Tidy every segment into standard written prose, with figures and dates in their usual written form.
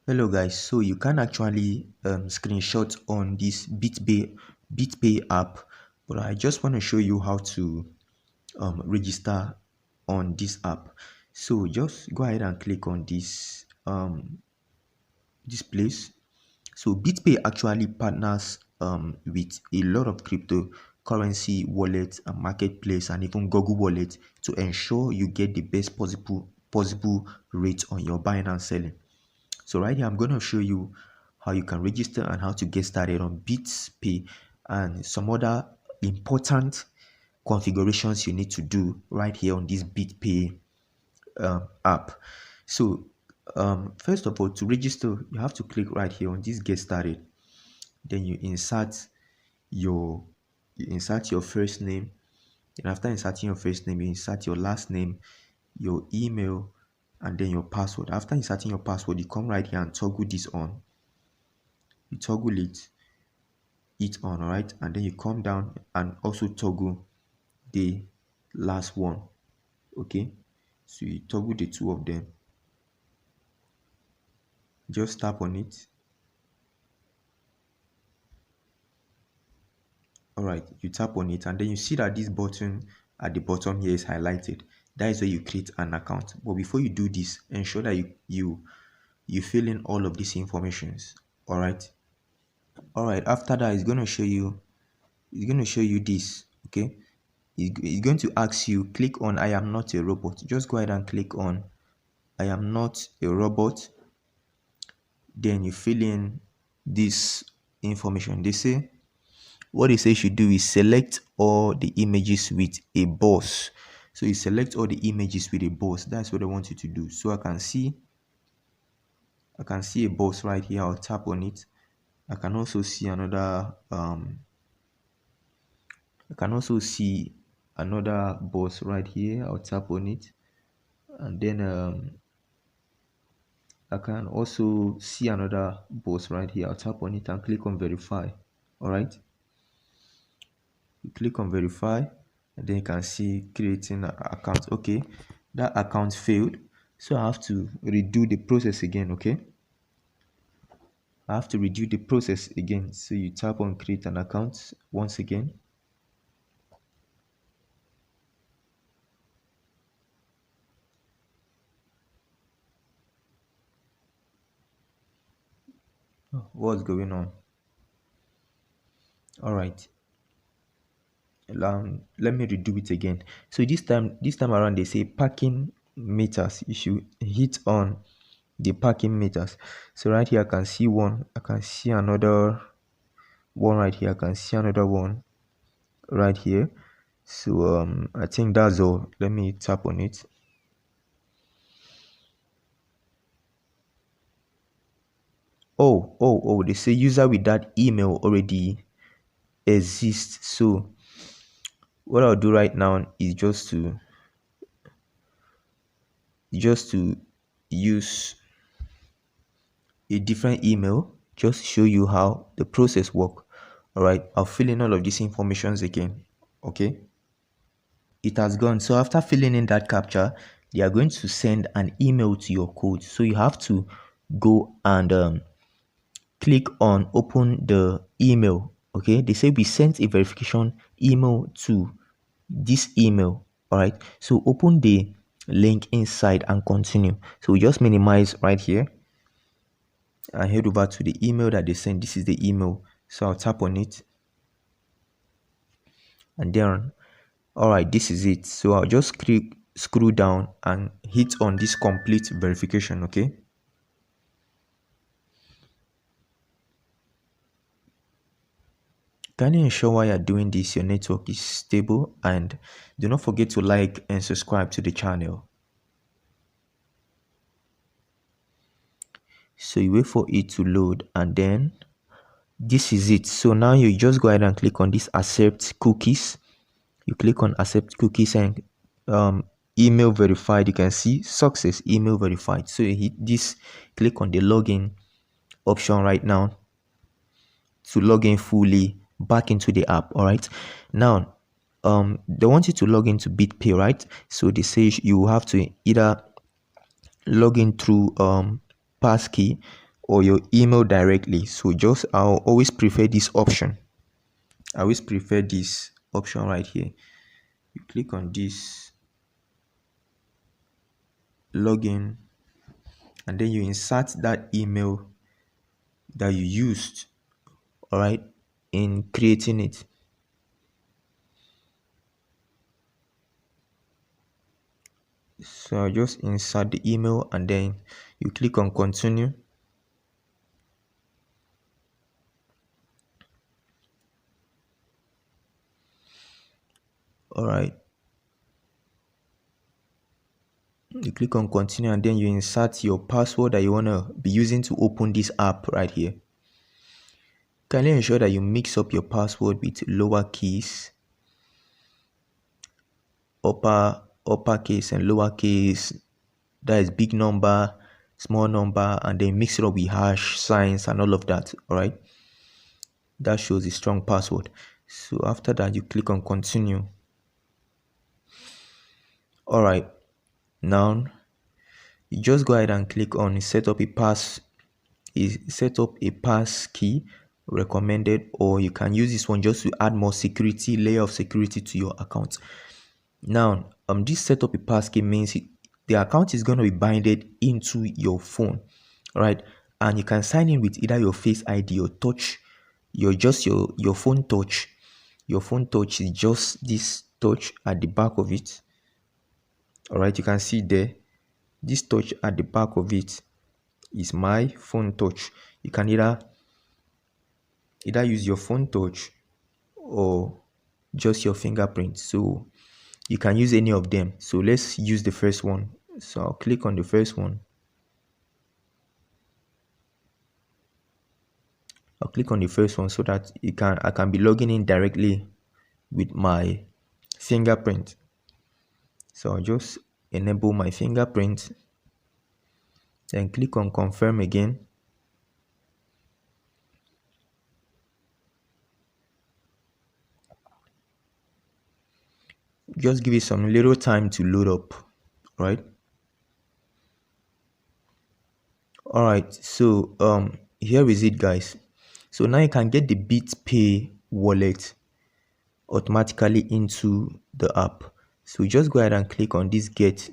Hello guys, so you can actually screenshot on this BitPay app, but I just want to show you how to register on this app. So just go ahead and click on this place. So BitPay actually partners with a lot of cryptocurrency wallets and marketplace and even Google Wallet to ensure you get the best possible rate on your buying and selling. So right here, I'm going to show you how you can register and how to get started on BitPay and some other important configurations you need to do right here on this BitPay app. So first of all, to register, you have to click right here on this get started. Then your you insert your first name. And after inserting your first name, you insert your last name, your email, and then your password. After inserting your password, you come right here and toggle this on. You toggle it on, all right, and then you come down and also toggle the last one. Okay, so you toggle the two of them. Just tap on it. All right, you tap on it and then you see that this button at the bottom here is highlighted. That is where you create an account. But before you do this, ensure that you fill in all of these informations. All right. After that, it's going to show you this. Okay, it's going to ask you, click on I am not a robot. Just go ahead and click on I am not a robot. Then you fill in this information. What they say you should do is select all the images with a boss. So you select all the images with a boss. That's what I want you to do. So I can see a boss right here. I'll tap on it. I can also see another boss right here. I'll tap on it, and then I can also see another boss right here. I'll tap on it and click on verify. All right, you click on verify and then you can see creating an account. Okay, that account failed, so I have to redo the process again. Okay, I have to redo the process again. So you tap on create an account once again. What's going on? All right, let me redo it again. So this time around, they say parking meters. You should hit on the parking meters. So right here I can see one, I can see another one right here, I can see another one right here. So I think that's all. Let me tap on it. Oh, they say user with that email already exists. So what I'll do right now is just to use a different email, just to show you how the process work. All right, I'll fill in all of these informations again. Okay, it has gone. So after filling in that captcha, they are going to send an email to your code. So you have to go and click on open the email. Okay, they say we sent a verification email to this email. All right, so open the link inside and continue. So we just minimize right here and head over to the email that they sent. This is the email, so I'll tap on it and then all right, this is it. So I'll just click scroll down and hit on this complete verification. Okay, can you ensure while you're doing this your network is stable, and do not forget to like and subscribe to the channel. So you wait for it to load and then this is it. So now you just go ahead and click on this accept cookies. You click on accept cookies and email verified. You can see success, email verified. So you hit this, click on the login option right now to log in fully back into the app. All right, now they want you to log into BitPay, right? So they say you have to either log in through passkey or your email directly. So just I'll always prefer this option. I always prefer this option right here. You click on this login, and then you insert that email that you used, all right, in creating it. So just insert the email and then you click on continue. All right, you click on continue and then you insert your password that you want to be using to open this app right here. Kindly ensure that you mix up your password with lowercase, uppercase and lowercase. That is big number, small number, and then mix it up with hash signs and all of that. All right, that shows a strong password. So after that, you click on continue. All right, now you just go ahead and click on set up a pass key recommended, or you can use this one just to add more security, layer of security to your account. Now this set up a pass key means the account is going to be binded into your phone, right? And you can sign in with either your face ID or touch, your phone touch. Your phone touch is just this touch at the back of it. All right, you can see there, this touch at the back of it is my phone touch. You can either use your phone touch or just your fingerprint. So you can use any of them. So let's use the first one. So I'll click on the first one. I'll click on the first one so that I can be logging in directly with my fingerprint. So I'll just enable my fingerprint, then click on confirm again. Just give it some little time to load up, right? All right, so here is it, guys. So now you can get the BitPay wallet automatically into the app. So just go ahead and click on this get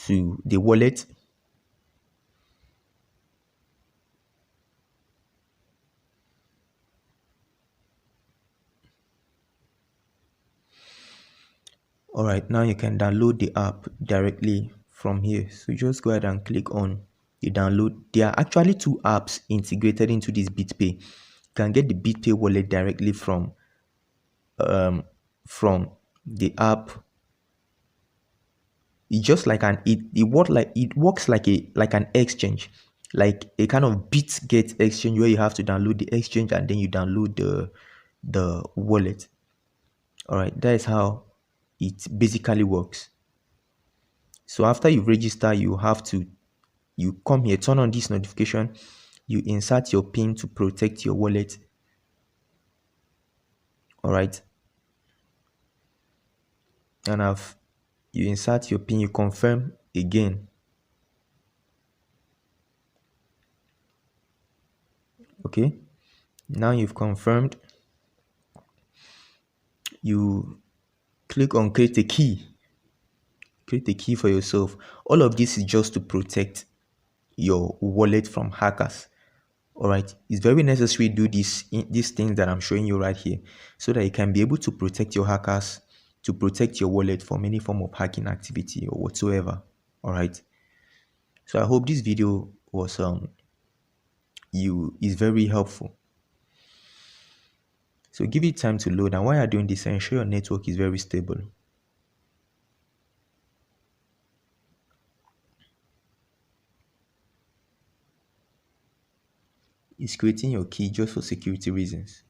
to the wallet. All right, now you can download the app directly from here. So just go ahead and click on the download. There are actually two apps integrated into this BitPay. You can get the BitPay wallet directly from the app. It's just like it works like an exchange, like a kind of get exchange where you have to download the exchange and then you download the wallet. All right, that is how it basically works. So after you register, you come here, turn on this notification, you insert your PIN to protect your wallet. All right, and you insert your PIN, you confirm again. Okay, now you've confirmed, you click on create a key for yourself. All of this is just to protect your wallet from hackers. All right, it's very necessary to do these things that I'm showing you right here, so that you can be able to protect your hackers, to protect your wallet from any form of hacking activity or whatsoever. All right, so I hope this video was is very helpful. So give it time to load, and while you're doing this, ensure your network is very stable. It's creating your key just for security reasons.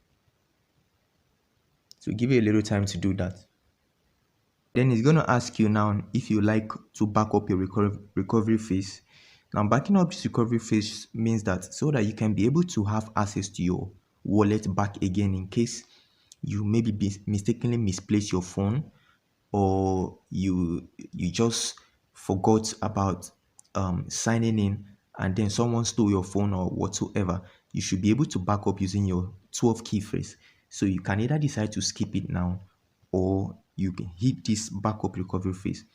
So give it a little time to do that. Then it's going to ask you now if you like to back up your recovery phase. Now, backing up this recovery phase means that so that you can be able to have access to your wallet back again in case you maybe mistakenly misplaced your phone, or you just forgot about signing in and then someone stole your phone or whatsoever, you should be able to back up using your 12 key phrase. So you can either decide to skip it now, or you can hit this backup recovery phase.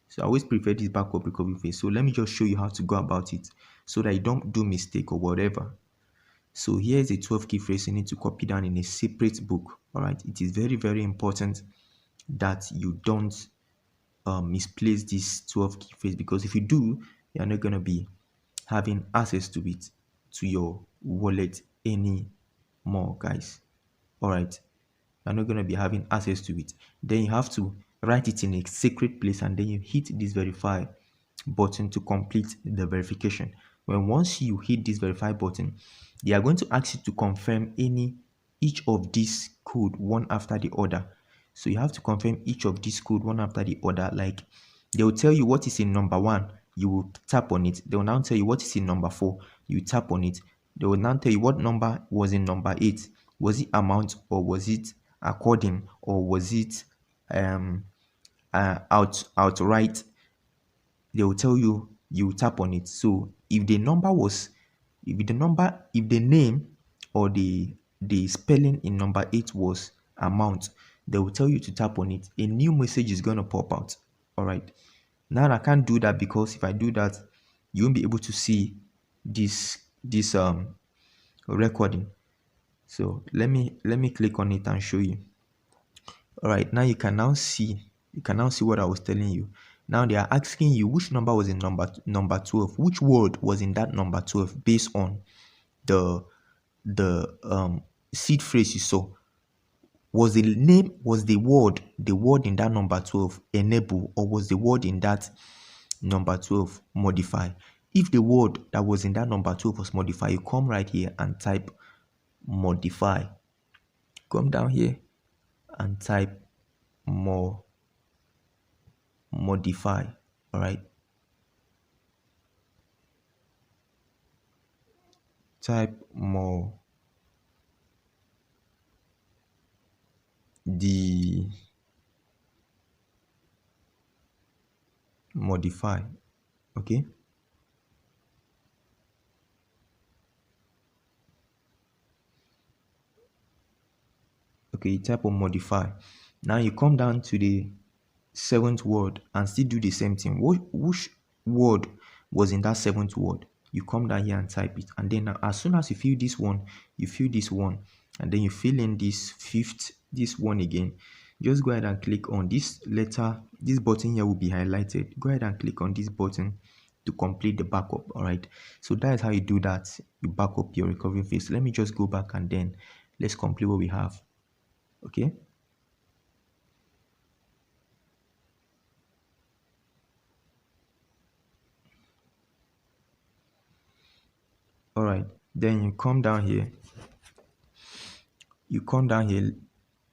So I always prefer this backup recovery phase. So let me just show you how to go about it so that you don't do mistake or whatever. So here is a 12 key phrase you need to copy down in a separate book. All right, it is very, very important that you don't misplace this 12 key phrase, because if you do, you're not going to be having access to it, to your wallet anymore, guys. All right, you're not going to be having access to it. Then you have to write it in a secret place, and then you hit this verify button to complete the verification. When once you hit this verify button, they are going to ask you to confirm each of these code one after the other. So you have to confirm each of these code one after the other. Like, they will tell you what is in number 1, you will tap on it. They will now tell you what is in number 4, you tap on it. They will now tell you what number was in number 8. Was it amount, or was it according, or was it outright? They will tell you, you tap on it. So if the name or the spelling in number 8 was amount, they will tell you to tap on it. A new message is going to pop out. All right, now I can't do that, because if I do that, you won't be able to see this recording. So let me click on it and show you. All right, now you can now see what I was telling you. Now they are asking you which number was in number 12, which word was in that number 12, based on the seed phrase you saw. Was the name, was the word in that number 12 enable, or was the word in that number 12 modify? If the word that was in that number 12 was modify, you come right here and type modify. Come down here and type modify. All right, type modify. Okay, you type on modify. Now you come down to the 7th word and still do the same thing. Which word was in that 7th word? You come down here and type it, and then as soon as you fill this one, you fill this one, and then you fill in this 5th, this one again. Just go ahead and click on this letter. This button here will be highlighted. Go ahead and click on this button to complete the backup. All right, so that is how you do that. You back up your recovery phase. Let me just go back, and then let's complete what we have. Okay, all right, then you come down here.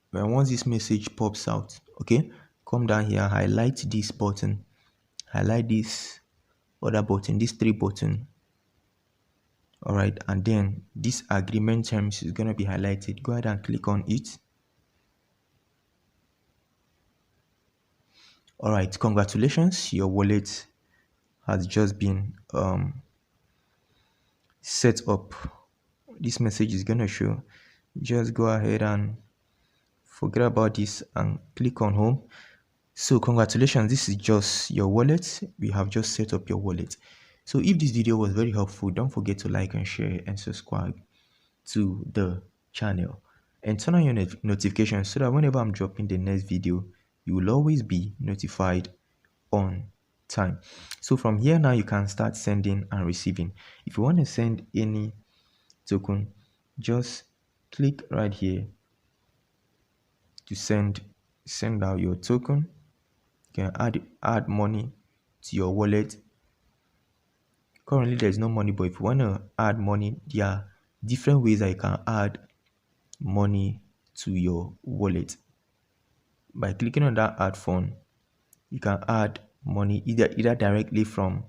When once this message pops out, okay, come down here, highlight this button, highlight this other button, this 3 button. All right, and then this agreement terms is going to be highlighted. Go ahead and click on it. All right, congratulations, your wallet has just been set up. This message is going to show. Just go ahead and forget about this and click on home. So congratulations, this is just your wallet. We have just set up your wallet. So if this video was very helpful, don't forget to like and share and subscribe to the channel, and turn on your notifications so that whenever I'm dropping the next video, you will always be notified on time. So from here now, you can start sending and receiving. If you want to send any token, just click right here to send out your token. You can add money to your wallet. Currently there's no money, but if you want to add money, there are different ways that you can add money to your wallet. By clicking on that add fund, you can add money either directly from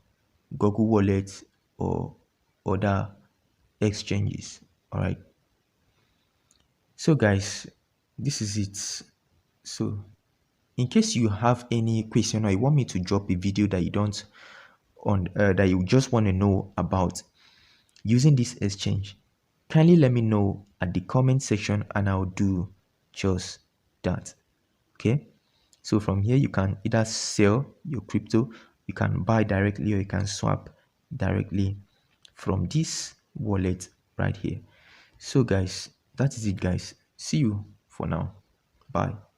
Google Wallet or other exchanges. All right, so guys, this is it. So in case you have any question, or you want me to drop a video that you don't on that you just want to know about using this exchange, kindly let me know at the comment section and I'll do just that. Okay, so from here you can either sell your crypto, you can buy directly, or you can swap directly from this wallet right here. So guys, that is it guys. See you for now. Bye.